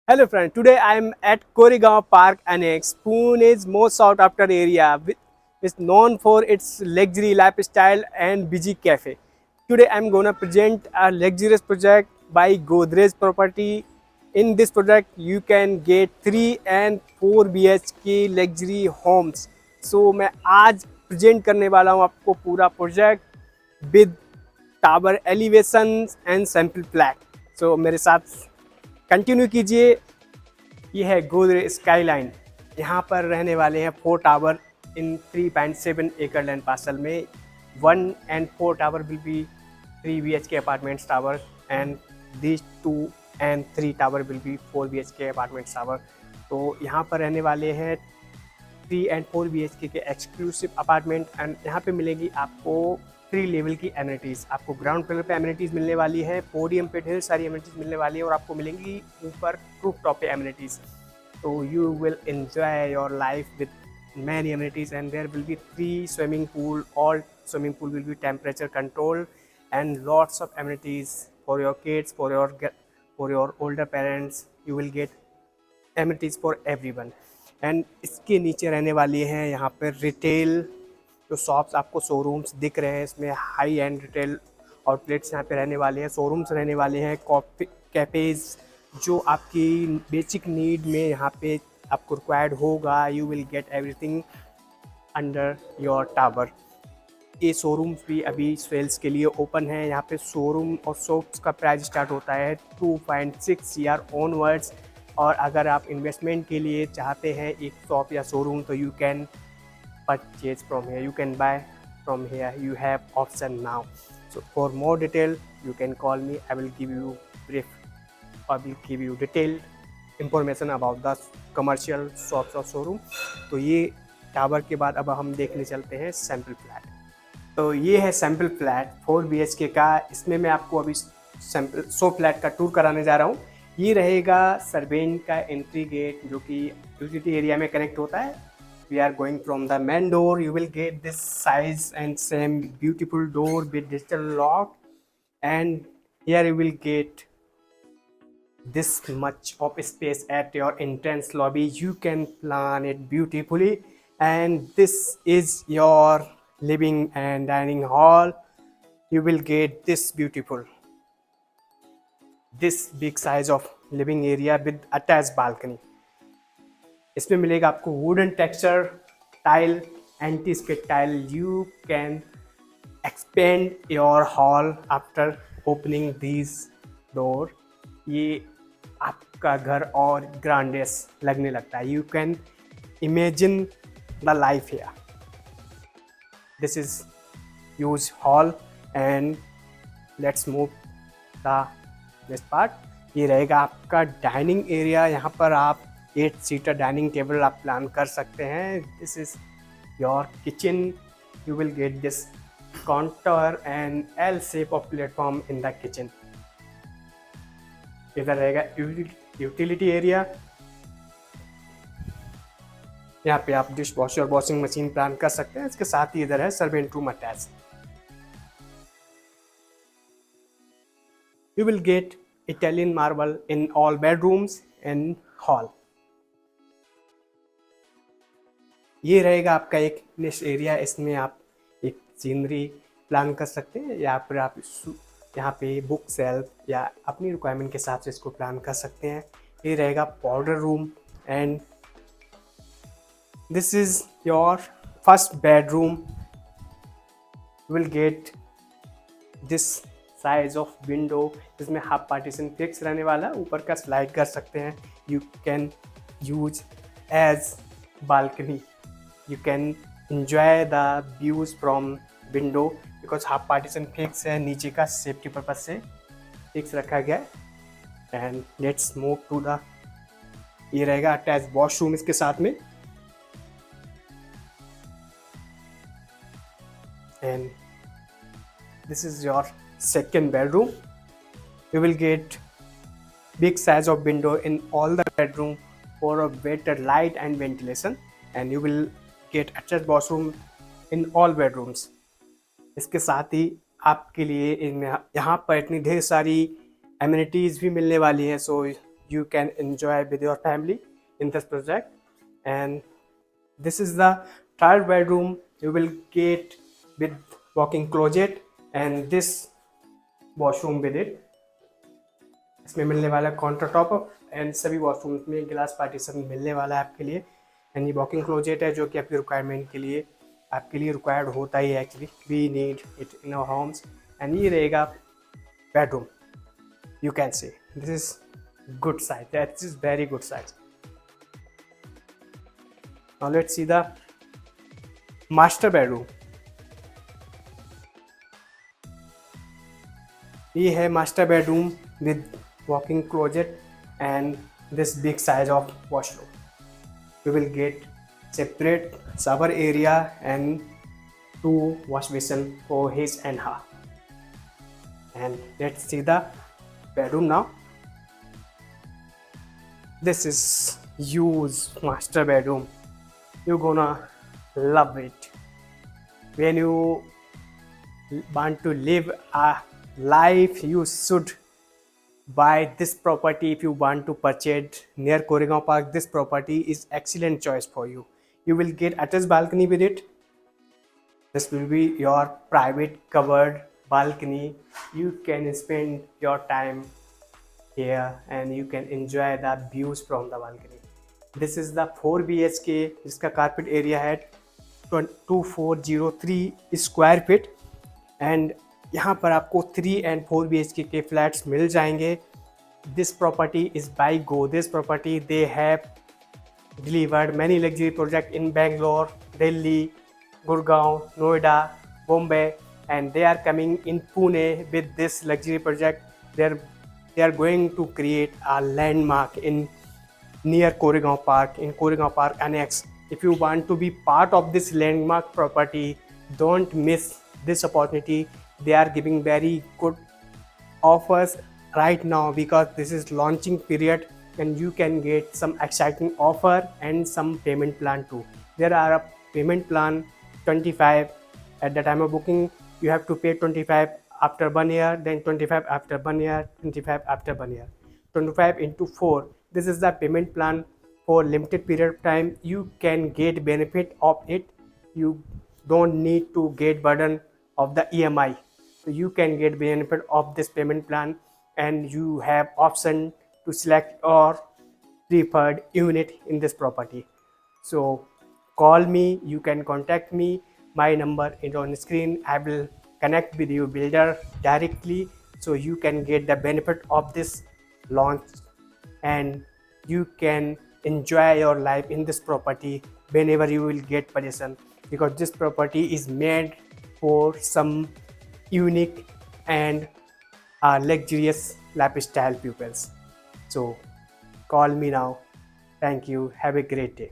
Hello friend, today I am at Koregaon Park Annex, Pune's most sought after area, which is known for its luxury lifestyle and busy cafe. Today I am gonna present a luxurious project by Godrej Property. In this project you can get 3 and 4 BHK luxury homes. So मैं आज present करने वाला हूँ आपको पूरा project with tower elevations and sample flat. So मेरे साथ continue कीजिए। ये है गोदरेज स्काईलाइन। यहाँ पर रहने वाले हैं 4 टावर इन 3.7 एकड़ लैंड पार्सल में। 1 and 4 tower will be 3 BHK apartments tower and this 2 and 3 tower will be 4 BHK apartments tower. तो यहाँ पर रहने वाले हैं 3 and 4 BHK के एक्सक्लूसिव अपार्टमेंट एंड यहाँ पे मिलेगी आपको 3 लेवल की एमिनिटीज़। आपको ग्राउंड फ्लोर पे एमिनिटीज़ मिलने वाली है, पोडियम पे ढेर सारी एमिनिटीज़ मिलने वाली है और आपको मिलेंगी ऊपर रूफ टॉप पे एमिनिटीज़। तो you will enjoy your life with many amenities and there will be 3 swimming pool. All swimming pool will be temperature controlled and lots of amenities for your kids, for your older parents. You will get amenities for everyone. And इसके नीचे रहने वाली हैं यहाँ पर retail जो shops आपको showrooms दिख रहे हैं, इसमें हाई एंड रिटेल आउटलेट्स यहाँ पे रहने वाले हैं, शोरूम्स रहने वाले हैं, कॉफी कैफ़ेज़ जो आपकी बेसिक नीड में यहाँ पे आपको रिक्वायर्ड होगा। You will get everything under your tower. ये शोरूम्स भी अभी सेल्स के लिए ओपन है। यहाँ पे शोरूम और शॉप्स का प्राइस स्टार्ट होता है 2.6 CR ऑनवर्ड्स। और अगर आप इन्वेस्टमेंट के लिए चाहते हैं एक शॉप या शोरूम तो you can purchase from here, you can buy from here, you have option now. So for more detail you can call me, I will give you brief, I will give you detailed information about the commercial shops और showroom. तो ये tower के बाद अब हम देखने चलते हैं सैम्पल फ्लैट। तो ये है सैम्पल फ्लैट 4 BHK का। इसमें मैं आपको अभी सैम्पल फ्लैट का टूर कराने जा रहा हूँ। ये रहेगा सर्वेन का एंट्री गेट जो कि यूटिलिटी एरिया में कनेक्ट होता है। We are going from the main door. You will get this size and same beautiful door with digital lock and here you will get this much of space at your entrance lobby. You can plan it beautifully and this is your living and dining hall. You will get this beautiful, this big size of living area with attached balcony. इसमें मिलेगा आपको wooden texture tile, anti skid tile. You can expand your hall after opening these door. ये आपका घर और ग्रांडेस लगने लगता है। You can imagine the life here. This is huge hall and let's move the next part. ये रहेगा आपका डाइनिंग एरिया। यहाँ पर आप 8 सीटर डाइनिंग टेबल आप प्लान कर सकते हैं। This is your kitchen. You will get this counter and L shape of platform in the kitchen. इधर रहेगा यूटिलिटी एरिया। यहाँ पे आप dish washer washing machine plan कर सकते हैं। इसके साथ ही इधर है servant room attach. You will gate Italian marble in all bedrooms and hall. ये रहेगा आपका एक नेक्स्ट एरिया। इसमें आप एक सीनरी प्लान कर सकते हैं या फिर आप यहाँ पे बुक सेल्फ या अपनी रिक्वायरमेंट के हिसाब से इसको प्लान कर सकते हैं। ये रहेगा powder room and this is your first bedroom. You will get this size of window. इसमें हाफ पार्टीशन फिक्स रहने वाला है, ऊपर का स्लाइड कर सकते हैं। You can use as balcony. You can enjoy the views from window because half partition fix है, नीचे का सेफ्टी पर्पज से फिक्स रखा गया है। And let's move to the, ये रहेगा अटैच वॉशरूम इसके साथ में। And this is your second bedroom. You will get big size of window in all the bedroom for a better light and ventilation and you will get attached washroom in all bedrooms। इसके साथ ही आपके लिए यहाँ पर इतनी ढेर सारी amenities भी मिलने वाली हैं। सो you can enjoy with your family in this project. And this is the third bedroom. You will get with walk-in closet and this washroom with it. इसमें मिलने वाला काउंटर टॉप एंड सभी वॉशरूम्स में glass partition मिलने वाला है आपके लिए. एंड ये वॉकिंग क्लोजेट है जो कि आपकी रिक्वायरमेंट के लिए आपके लिए रिक्वायर्ड होता ही है actually. We need it in our homes. And ये रहेगा bedroom. You can say this is good size. That is very good size. Now let's see the master bedroom. ये है master bedroom with walking closet and this big size of washroom. You will get separate shower area and 2 wash basin for his and her. And let's see the bedroom now. This is huge master bedroom. You're gonna love it. When you want to live a life, you should buy this property. If you want to purchase near Koregaon Park, this property is excellent choice for you. You will get attached balcony with it. This will be your private covered balcony. You can spend your time here and you can enjoy the views from the balcony. This is the 4 BHK जिसका carpet area है 2403 square feet. And यहाँ पर आपको 3 and 4 BHK के flats मिल जाएंगे. This property is by go. This property they have delivered many luxury project in Bangalore, Delhi, Gurgaon, Noida, Bombay, and they are coming in Pune with this luxury project. They are going to create a landmark in near Koregaon Park, in Koregaon Park Annex. If you want to be part of this landmark property, don't miss this opportunity. They are giving very good offers right now because this is launching period and you can get some exciting offer and some payment plan too. There are a payment plan 25 at the time of booking. You have to pay 25 after 1 year, then 25 after 1 year, 25 after 1 year, 25 into 4. This is the payment plan for limited period of time. You can get benefit of it. You don't need to get burden of the EMI. So you can get benefit of this payment plan and you have option to select your preferred unit in this property. So call me, you can contact me. My number is on the screen. I will connect with you builder directly so you can get the benefit of this launch and you can enjoy your life in this property whenever you will get possession, because this property is made for some unique and luxurious lifestyle pupils. So call me now. Thank you. Have a great day.